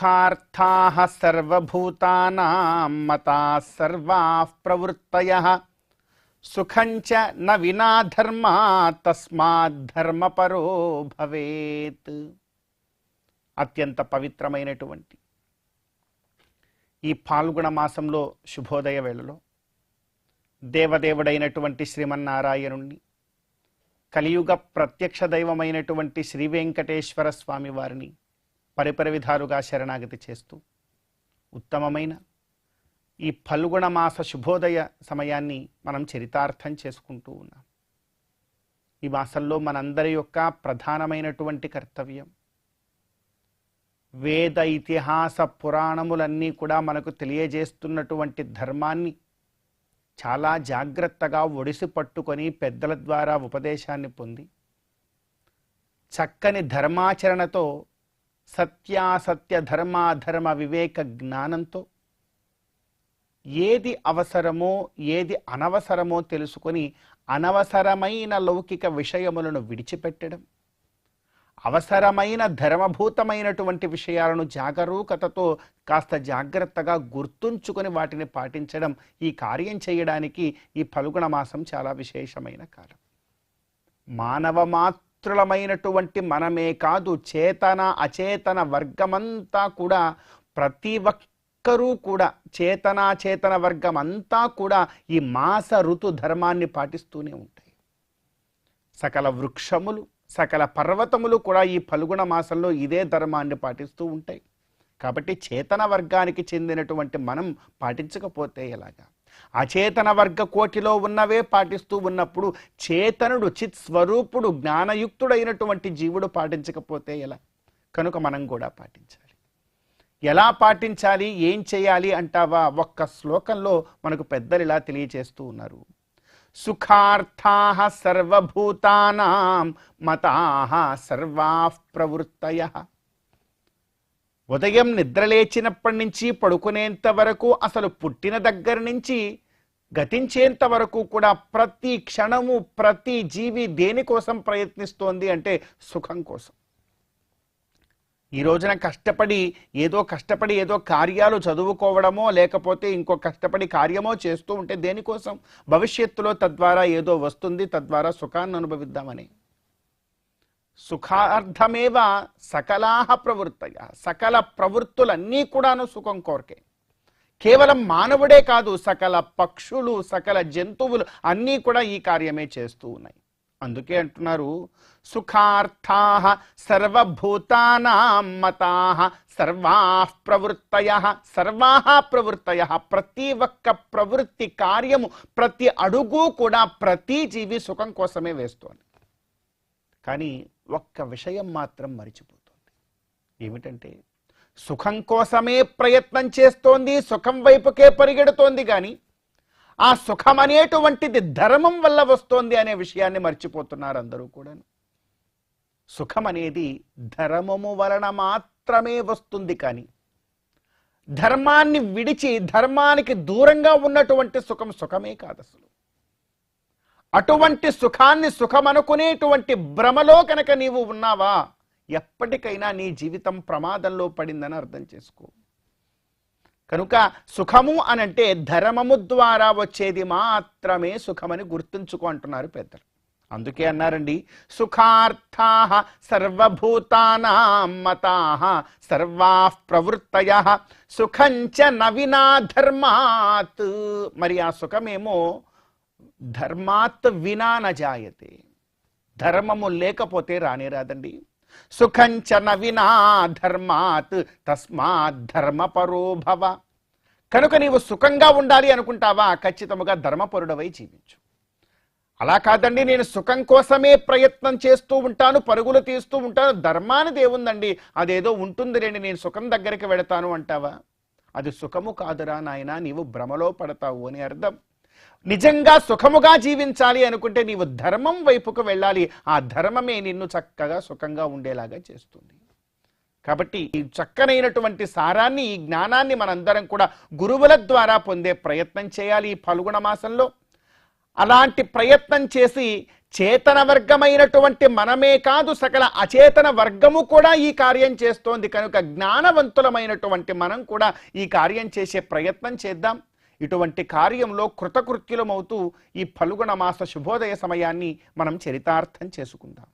సుఖార్థాః సర్వభూతానాం మతాః సర్వాః ప్రవృత్తయః సుఖంచ న వినా ధర్మాత్ తస్మాత్ ధర్మపరో భవేత్. అత్యంత పవిత్రమైనటువంటి ఈ పాల్గొన మాసంలో శుభోదయ వేళలో దేవదేవుడైనటువంటి శ్రీమన్నారాయణుణ్ణి, కలియుగ ప్రత్యక్ష దైవమైనటువంటి శ్రీ వెంకటేశ్వర స్వామి వారిని పరిపరి విధాలుగా శరణాగతి చేస్తూ ఉత్తమమైన ఈ ఫల్గుణ మాస శుభోదయ సమయాన్ని మనం చరితార్థం చేసుకుంటూ ఉన్నాం. ఈ మాసంలో మనందరి యొక్క ప్రధానమైనటువంటి కర్తవ్యం వేద ఇతిహాస పురాణములన్నీ కూడా మనకు తెలియజేస్తున్నటువంటి ధర్మాన్ని చాలా జాగ్రత్తగా ఒడిసి పట్టుకొని పెద్దల ద్వారా ఉపదేశాన్ని పొంది చక్కని ధర్మాచరణతో సత్యాసత్య ధర్మాధర్మ వివేక జ్ఞానంతో ఏది అవసరమో ఏది అనవసరమో తెలుసుకొని అనవసరమైన లౌకిక విషయములను విడిచిపెట్టడం, అవసరమైన ధర్మభూతమైనటువంటి విషయాలను జాగరూకతతో కాస్త జాగ్రత్తగా గుర్తుంచుకొని వాటిని పాటించడం, ఈ కార్యం చేయడానికి ఈ ఫల్గుణ మాసం చాలా విశేషమైన కాలం. మానవ మాతృలమైనటువంటి మనమే కాదు, చేతన అచేతన వర్గమంతా కూడా, ప్రతి ఒక్కరూ కూడా, చేతన వర్గం అంతా కూడా ఈ మాస ఋతు ధర్మాన్ని పాటిస్తూనే ఉంటాయి. సకల వృక్షములు, సకల పర్వతములు కూడా ఈ ఫల్గుణ మాసంలో ఇదే ధర్మాన్ని పాటిస్తూ ఉంటాయి. కాబట్టి చేతన వర్గానికి చెందినటువంటి మనం పాటించకపోతే ఎలాగా? అచేతన వర్గ కోటిలో ఉన్నవే పాటిస్తూ ఉన్నప్పుడు చేతనుడు, చిత్ స్వరూపుడు, జ్ఞానయుక్తుడైనటువంటి జీవుడు పాటించకపోతే ఎలా? కనుక మనం కూడా పాటించాలి. ఎలా పాటించాలి, ఏం చేయాలి అంటావా? ఒక్క శ్లోకంలో మనకు పెద్దలు ఇలా తెలియచేస్తూ ఉన్నారు. సుఖార్థాః సర్వభూతానాం మతాః సర్వాః ప్రవృత్తయః. ఉదయం నిద్రలేచినప్పటి నుంచి పడుకునేంత వరకు, అసలు పుట్టిన దగ్గర నుంచి గతించేంత వరకు కూడా ప్రతి క్షణము ప్రతి జీవి దేనికోసం ప్రయత్నిస్తోంది అంటే సుఖం కోసం. ఈ రోజున కష్టపడి ఏదో కార్యాలు చదువుకోవడమో లేకపోతే ఇంకో కష్టపడి కార్యమో చేస్తూ ఉంటే దేనికోసం? భవిష్యత్తులో తద్వారా ఏదో వస్తుంది, తద్వారా సుఖాన్ని అనుభవిద్దామని. సుఖార్థమేవ సకలాహ ప్రవృత్తయ. సకల ప్రవృత్తులన్నీ కూడాను సుఖం కోరికే. కేవలం మానవుడే కాదు, సకల పక్షులు, సకల జంతువులు అన్నీ కూడా ఈ కార్యమే చేస్తూ ఉన్నాయి. అందుకే అంటున్నారు, సుఖార్థాః సర్వభూతానాం మతాః సర్వాః ప్రవృత్తయః. సర్వాః ప్రవృత్తయః. ప్రతి ఒక్క ప్రవృత్తి కార్యము, ప్రతి అడుగు కూడా ప్రతి జీవి సుఖం కోసమే వేస్తోంది. కానీ ఒక్క విషయం మాత్రం మరిచిపోతుంది. ఏమిటంటే సుఖం కోసమే ప్రయత్నం చేస్తోంది, సుఖం వైపుకే పరిగెడుతోంది, కానీ ఆ సుఖం అనేటువంటిది ధర్మం వల్ల వస్తోంది అనే విషయాన్ని మర్చిపోతున్నారు అందరూ కూడా. సుఖం అనేది ధర్మము వలన మాత్రమే వస్తుంది, కానీ ధర్మాన్ని విడిచి ధర్మానికి దూరంగా ఉన్నటువంటి సుఖం సుఖమే కాదు అసలు. అటువంటి సుఖాన్ని సుఖమనుకునేటువంటి భ్రమలో కనుక నీవు ఉన్నావా, ఎప్పటికైనా నీ జీవితం ప్రమాదంలో పడిందని అర్థం చేసుకో. కనుక సుఖము అనంటే ధర్మము ద్వారా వచ్చేది మాత్రమే సుఖమని గుర్తుంచుకో అంటున్నారు పెద్దలు. అందుకే అన్నారండి, సుఖార్థాః సర్వభూతానాం మతాః సర్వాః ప్రవృత్తయః సుఖంచ న వినా ధర్మాత్. మరి ఆ సుఖమేమో ధర్మాత్ వినా న జాయతే. ధర్మము లేకపోతే రానే రాదండి. సుఖంచ న వినా ధర్మాత్ తస్మాత్ ధర్మపరో భవ. కనుక నీవు సుఖంగా ఉండాలి అనుకుంటావా, ఖచ్చితంగా ధర్మపరుడవై జీవించు. అలా కాదండి, నేను సుఖం కోసమే ప్రయత్నం చేస్తూ ఉంటాను, పరుగులు తీస్తూ ఉంటాను, ధర్మానికి ఏముందండి, అదేదో ఉంటుంది రండి, నేను సుఖం దగ్గరికి వెళతాను అంటావా, అది సుఖము కాదురా నాయనా, నీవు భ్రమలో పడతావు అని అర్థం. నిజంగా సుఖముగా జీవించాలి అనుకుంటే నీవు ధర్మం వైపుకు వెళ్ళాలి. ఆ ధర్మమే నిన్ను చక్కగా సుఖంగా ఉండేలాగా చేస్తుంది. కాబట్టి ఈ చక్కనైనటువంటి సారాన్ని, ఈ జ్ఞానాన్ని మనందరం కూడా గురువుల ద్వారా పొందే ప్రయత్నం చేయాలి ఈ ఫల్గుణ మాసంలో. అలాంటి ప్రయత్నం చేసి చేతన వర్గమైనటువంటి మనమే కాదు సకల అచేతన వర్గము కూడా ఈ కార్యం చేస్తోంది కనుక జ్ఞానవంతులమైనటువంటి మనం కూడా ఈ కార్యం చేసే ప్రయత్నం చేద్దాం. ఇటువంటి కార్యంలో కృతకృత్యులమవుతూ ఈ ఫల్గుణ మాస శుభోదయ సమయాన్ని మనం చరితార్థం చేసుకుందాం.